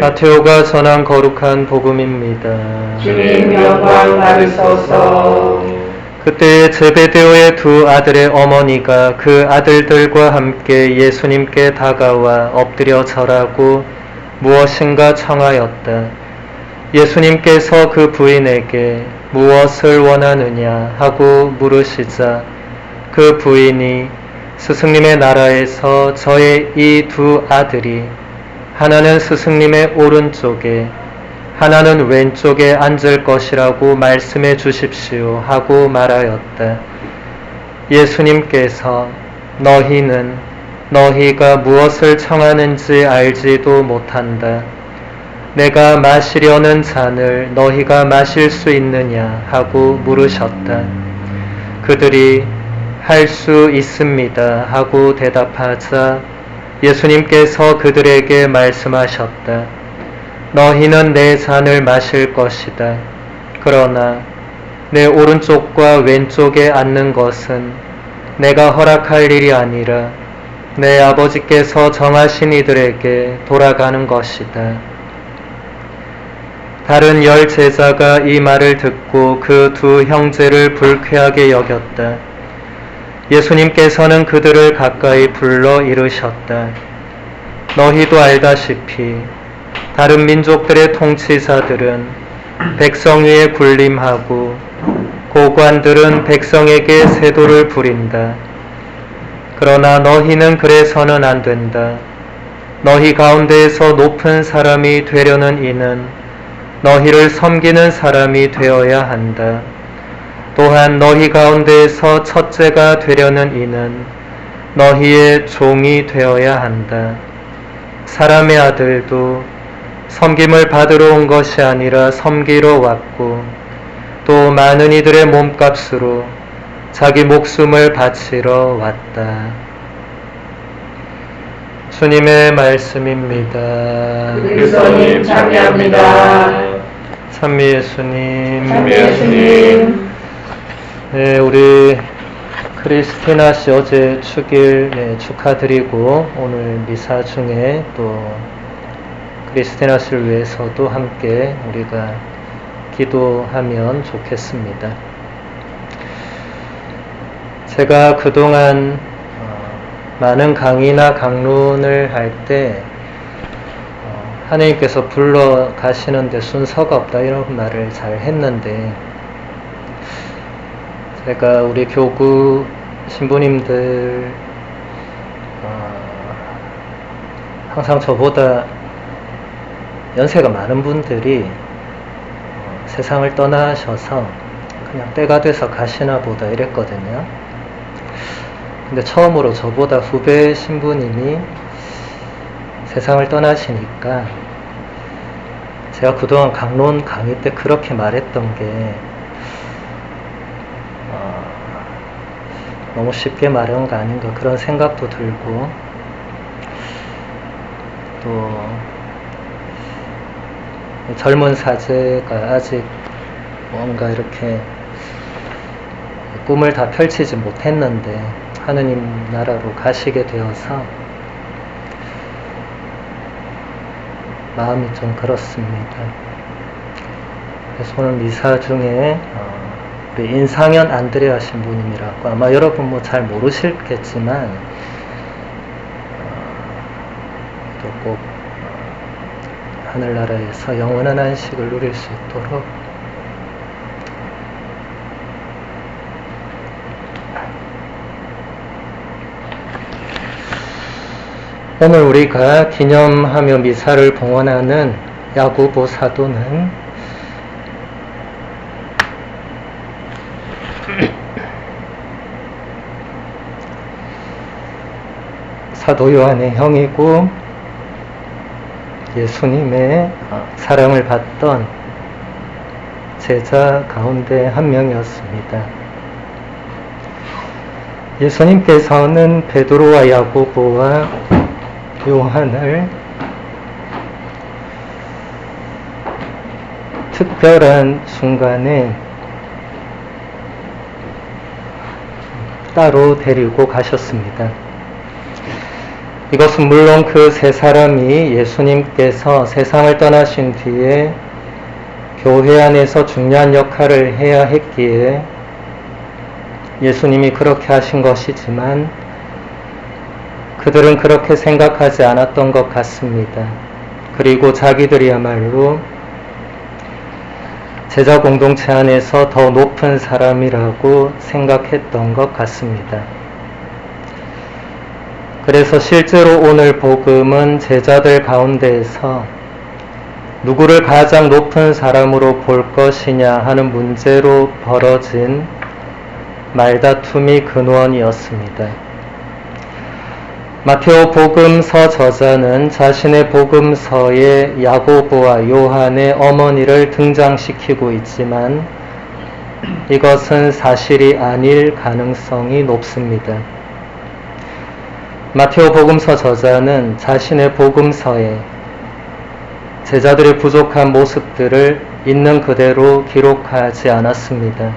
마테오가 전한 거룩한 복음입니다. 주님 영광 받으소서. 그때 제베데오의 두 아들의 어머니가 그 아들들과 함께 예수님께 다가와 엎드려 절하고 무엇인가 청하였다. 예수님께서 그 부인에게 무엇을 원하느냐 하고 물으시자 그 부인이 스승님의 나라에서 저의 이 두 아들이 하나는 스승님의 오른쪽에 하나는 왼쪽에 앉을 것이라고 말씀해 주십시오 하고 말하였다. 예수님께서 너희는 너희가 무엇을 청하는지 알지도 못한다. 내가 마시려는 잔을 너희가 마실 수 있느냐 하고 물으셨다. 그들이 할 수 있습니다 하고 대답하자 예수님께서 그들에게 말씀하셨다. 너희는 내 잔을 마실 것이다. 그러나 내 오른쪽과 왼쪽에 앉는 것은 내가 허락할 일이 아니라 내 아버지께서 정하신 이들에게 돌아가는 것이다. 다른 10 제자가 이 말을 듣고 그 두 형제를 불쾌하게 여겼다. 예수님께서는 그들을 가까이 불러 이르셨다. 너희도 알다시피 다른 민족들의 통치자들은 백성 위에 군림하고 고관들은 백성에게 세도를 부린다. 그러나 너희는 그래서는 안 된다. 너희 가운데에서 높은 사람이 되려는 이는 너희를 섬기는 사람이 되어야 한다. 또한 너희 가운데에서 첫째가 되려는 이는 너희의 종이 되어야 한다. 사람의 아들도 섬김을 받으러 온 것이 아니라 섬기러 왔고 또 많은 이들의 몸값으로 자기 목숨을 바치러 왔다. 주님의 말씀입니다. 그리스도님 찬미합니다. 찬미 예수님. 찬미 예수님. 네, 우리 크리스티나 씨 어제 축일 축하드리고 오늘 미사 중에 또 크리스티나 씨를 위해서도 함께 우리가 기도하면 좋겠습니다. 제가 그동안 많은 강의나 강론을 할 때 하나님께서 불러 가시는데 순서가 없다 이런 말을 잘 했는데 제가 우리 교구 신부님들 항상 저보다 연세가 많은 분들이 세상을 떠나셔서 그냥 때가 돼서 가시나 보다 이랬거든요. 근데 처음으로 저보다 후배 신부님이 세상을 떠나시니까 제가 그동안 강론 강의 때 그렇게 말했던 게 너무 쉽게 말한 거 아닌가 그런 생각도 들고 또 젊은 사제가 아직 뭔가 이렇게 꿈을 다 펼치지 못했는데 하느님 나라로 가시게 되어서 마음이 좀 그렇습니다. 그래서 오늘 미사 중에 우리 인상현 안드레아 신부님이라고 아마 여러분 뭐 잘 모르실겠지만 또 꼭 하늘나라에서 영원한 안식을 누릴 수 있도록 오늘 우리가 기념하며 미사를 봉헌하는 야고보 사도는 사도 요한의 형이고 예수님의 사랑을 받던 제자 가운데 한 명이었습니다. 예수님께서는 베드로와 야고보와 요한을 특별한 순간에 따로 데리고 가셨습니다. 이것은 물론 그 세 사람이 예수님께서 세상을 떠나신 뒤에 교회 안에서 중요한 역할을 해야 했기에 예수님이 그렇게 하신 것이지만 그들은 그렇게 생각하지 않았던 것 같습니다. 그리고 자기들이야말로 제자 공동체 안에서 더 높은 사람이라고 생각했던 것 같습니다. 그래서 실제로 오늘 복음은 제자들 가운데에서 누구를 가장 높은 사람으로 볼 것이냐 하는 문제로 벌어진 말다툼이 근원이었습니다. 마테오 복음서 저자는 자신의 복음서에 야고보와 요한의 어머니를 등장시키고 있지만 이것은 사실이 아닐 가능성이 높습니다. 마테오 복음서 저자는 자신의 복음서에 제자들의 부족한 모습들을 있는 그대로 기록하지 않았습니다.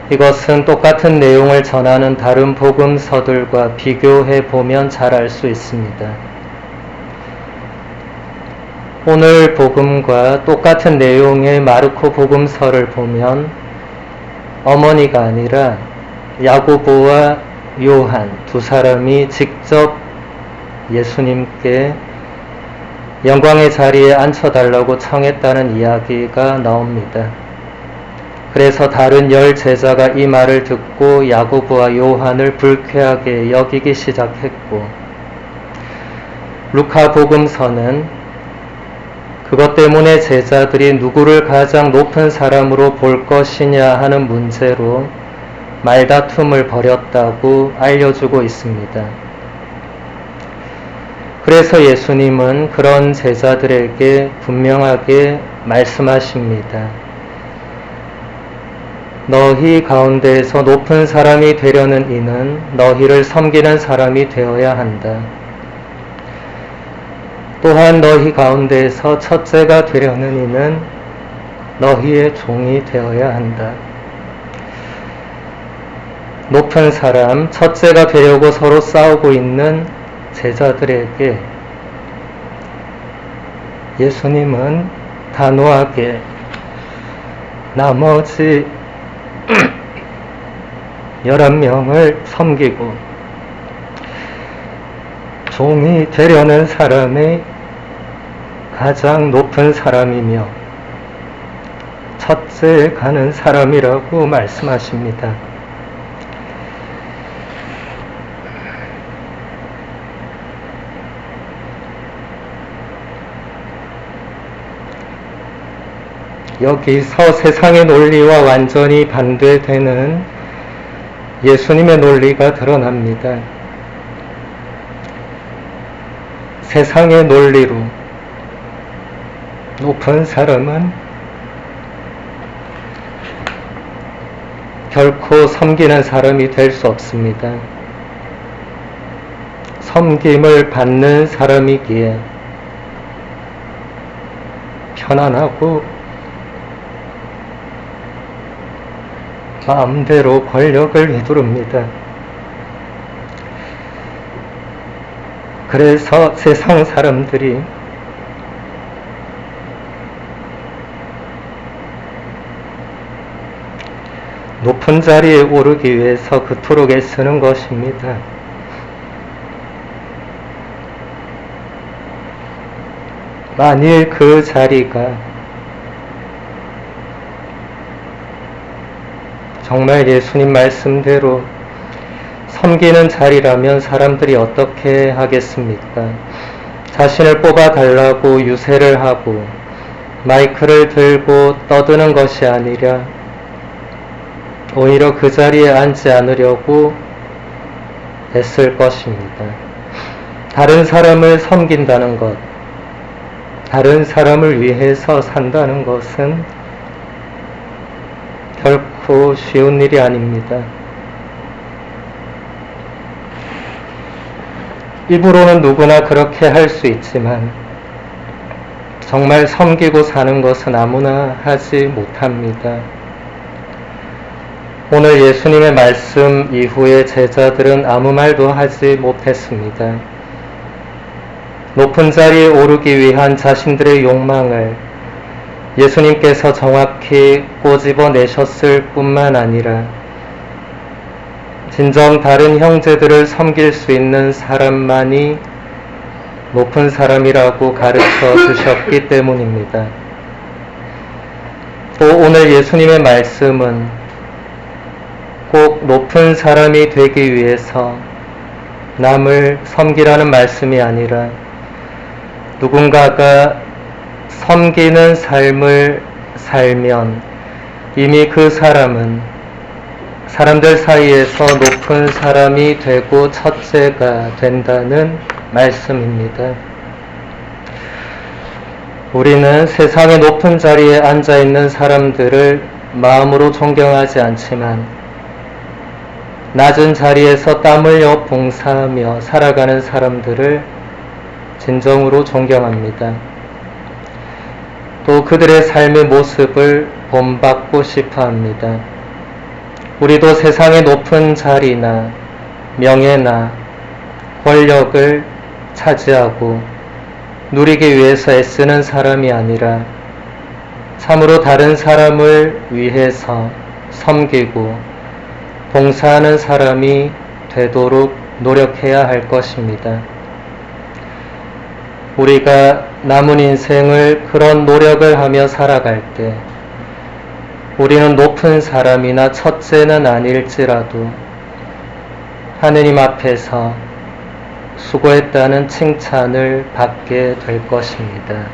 이것은 똑같은 내용을 전하는 다른 복음서들과 비교해 보면 잘 알 수 있습니다. 오늘 복음과 똑같은 내용의 마르코 복음서를 보면 어머니가 아니라 야고보와 요한 두 사람이 직접 예수님께 영광의 자리에 앉혀달라고 청했다는 이야기가 나옵니다. 그래서 다른 10 제자가 이 말을 듣고 야고보와 요한을 불쾌하게 여기기 시작했고, 루카 복음서는 그것 때문에 제자들이 누구를 가장 높은 사람으로 볼 것이냐 하는 문제로 말다툼을 벌였다고 알려주고 있습니다. 그래서 예수님은 그런 제자들에게 분명하게 말씀하십니다. 너희 가운데에서 높은 사람이 되려는 이는 너희를 섬기는 사람이 되어야 한다. 또한 너희 가운데에서 첫째가 되려는 이는 너희의 종이 되어야 한다. 높은 사람, 첫째가 되려고 서로 싸우고 있는 제자들에게 예수님은 단호하게 나머지 11명을 섬기고 종이 되려는 사람의 가장 높은 사람이며 첫째에 가는 사람이라고 말씀하십니다. 여기서 세상의 논리와 완전히 반대되는 예수님의 논리가 드러납니다. 세상의 논리로 높은 사람은 결코 섬기는 사람이 될 수 없습니다. 섬김을 받는 사람이기에 편안하고 마음대로 권력을 휘두릅니다. 그래서 세상 사람들이 높은 자리에 오르기 위해서 그토록 애쓰는 것입니다. 만일 그 자리가 정말 예수님 말씀대로 섬기는 자리라면 사람들이 어떻게 하겠습니까? 자신을 뽑아달라고 유세를 하고 마이크를 들고 떠드는 것이 아니라 오히려 그 자리에 앉지 않으려고 애쓸 것입니다. 다른 사람을 섬긴다는 것, 다른 사람을 위해서 산다는 것은 결코 쉬운 일이 아닙니다. 입으로는 누구나 그렇게 할 수 있지만 정말 섬기고 사는 것은 아무나 하지 못합니다. 오늘 예수님의 말씀 이후에 제자들은 아무 말도 하지 못했습니다. 높은 자리에 오르기 위한 자신들의 욕망을 예수님께서 정확히 꼬집어내셨을 뿐만 아니라 진정 다른 형제들을 섬길 수 있는 사람만이 높은 사람이라고 가르쳐 주셨기 때문입니다. 또 오늘 예수님의 말씀은 꼭 높은 사람이 되기 위해서 남을 섬기라는 말씀이 아니라 누군가가 섬기는 삶을 살면 이미 그 사람은 사람들 사이에서 높은 사람이 되고 첫째가 된다는 말씀입니다. 우리는 세상의 높은 자리에 앉아 있는 사람들을 마음으로 존경하지 않지만 낮은 자리에서 땀 흘려 봉사하며 살아가는 사람들을 진정으로 존경합니다. 또 그들의 삶의 모습을 본받고 싶어 합니다. 우리도 세상의 높은 자리나 명예나 권력을 차지하고 누리기 위해서 애쓰는 사람이 아니라 참으로 다른 사람을 위해서 섬기고 봉사하는 사람이 되도록 노력해야 할 것입니다. 우리가 남은 인생을 그런 노력을 하며 살아갈 때 우리는 높은 사람이나 첫째는 아닐지라도 하느님 앞에서 수고했다는 칭찬을 받게 될 것입니다.